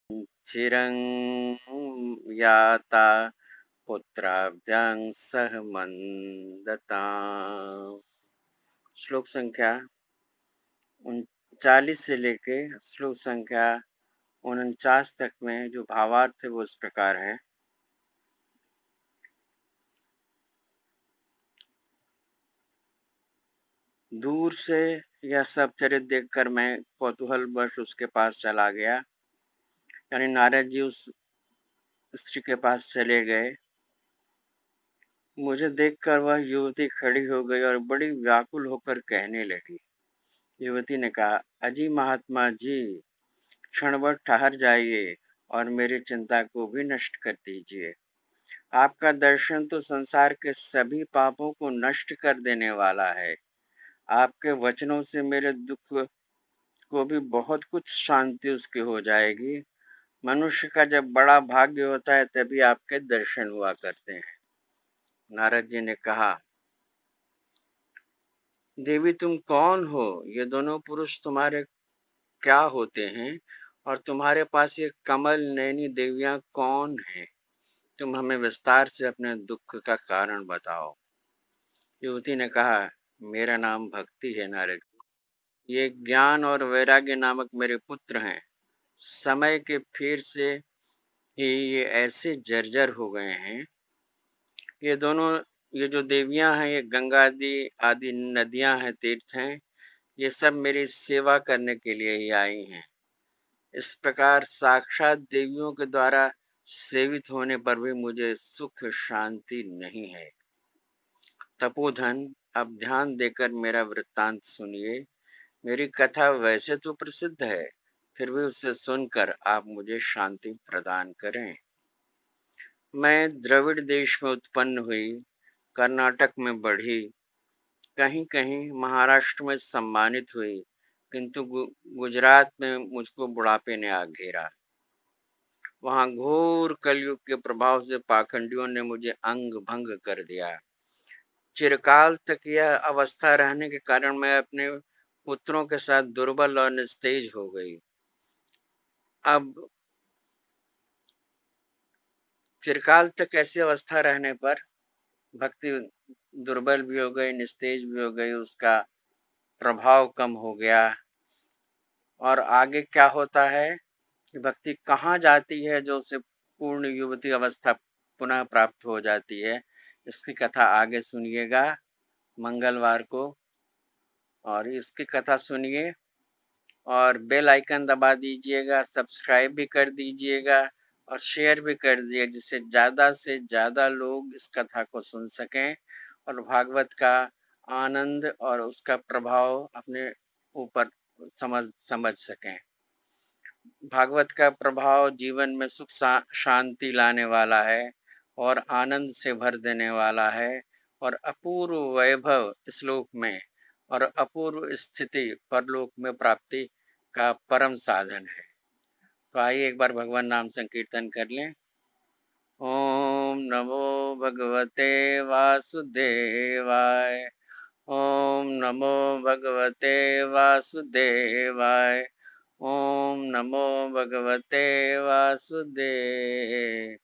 चिरं याता पुत्राभ्यां सह मन्दताम्। श्लोक संख्या 39 से लेके श्लोक संख्या 49 तक में जो भावार्थ है वो इस प्रकार है। दूर से यह सब चरित्र देखकर मैं कौतूहलवश उसके पास चला गया। यानी नारद जी उस स्त्री के पास चले गए। मुझे देखकर वह युवती खड़ी हो गई और बड़ी व्याकुल होकर कहने लगी। युवती ने कहा, अजी महात्मा जी, क्षणभर ठहर जाइए और मेरी चिंता को भी नष्ट कर दीजिए। आपका दर्शन तो संसार के सभी पापों को नष्ट कर देने वाला है। आपके वचनों से मेरे दुख को भी बहुत कुछ शांति उसकी हो जाएगी। मनुष्य का जब बड़ा भाग्य होता है तभी आपके दर्शन हुआ करते हैं। नारद जी ने कहा, देवी तुम कौन हो? ये दोनों पुरुष तुम्हारे क्या होते हैं? और तुम्हारे पास ये कमल नयनी देवियां कौन हैं? तुम हमें विस्तार से अपने दुख का कारण बताओ। युवती ने कहा, मेरा नाम भक्ति है नारद। ये ज्ञान और वैराग्य नामक मेरे पुत्र हैं। समय के फेर से ही ये ऐसे जर्जर हो गए हैं। ये दोनों, ये जो देवियां हैं, ये गंगा आदि नदियां हैं, तीर्थ हैं। ये सब मेरी सेवा करने के लिए ही आई हैं। इस प्रकार साक्षात देवियों के द्वारा सेवित होने पर भी मुझे सुख शांति नहीं है। तपोधन, अब ध्यान देकर मेरा वृत्तांत सुनिए। मेरी कथा वैसे तो प्रसिद्ध है, फिर भी उसे सुनकर आप मुझे शांति प्रदान करें। मैं द्रविड़ देश में उत्पन्न हुई, कर्नाटक में बढ़ी, कहीं-कहीं महाराष्ट्र में सम्मानित हुई, किंतु गुजरात में मुझको बुढ़ापे ने आ घेरा। वहां घोर कलयुग के प्रभाव से पाखंडियों ने मुझे अंग भंग कर दिया। चिरकाल तक यह अवस्था रहने के कारण मैं अपने पुत्रों के साथ दुर्बल और निस्तेज हो गई। अब चिरकाल तक ऐसी अवस्था रहने पर भक्ति दुर्बल भी हो गई, निस्तेज भी हो गई, उसका प्रभाव कम हो गया। और आगे क्या होता है कि भक्ति कहाँ जाती है जो उसे पूर्ण युवती अवस्था पुनः प्राप्त हो जाती है। इसकी कथा आगे सुनिएगा मंगलवार को, और इसकी कथा सुनिए और बेल आइकन दबा दीजिएगा, सब्सक्राइब भी कर दीजिएगा और शेयर भी कर दिए, जिससे ज़्यादा से ज़्यादा लोग इस कथा को सुन सकें और भागवत का आनंद और उसका प्रभाव अपने ऊपर समझ सकें। भागवत का प्रभाव जीवन में सुख शांति लाने वाला है और आनंद से भर देने वाला है और अपूर्व वैभव इस लोक में और अपूर्व स्थिति परलोक में प्राप्ति का परम साधन है। तो आइए एक बार भगवान नाम संकीर्तन कर लें। ओम नमो भगवते वासुदेवाय। ओम नमो भगवते वासुदेवाय। ओम नमो भगवते वासुदेवाय।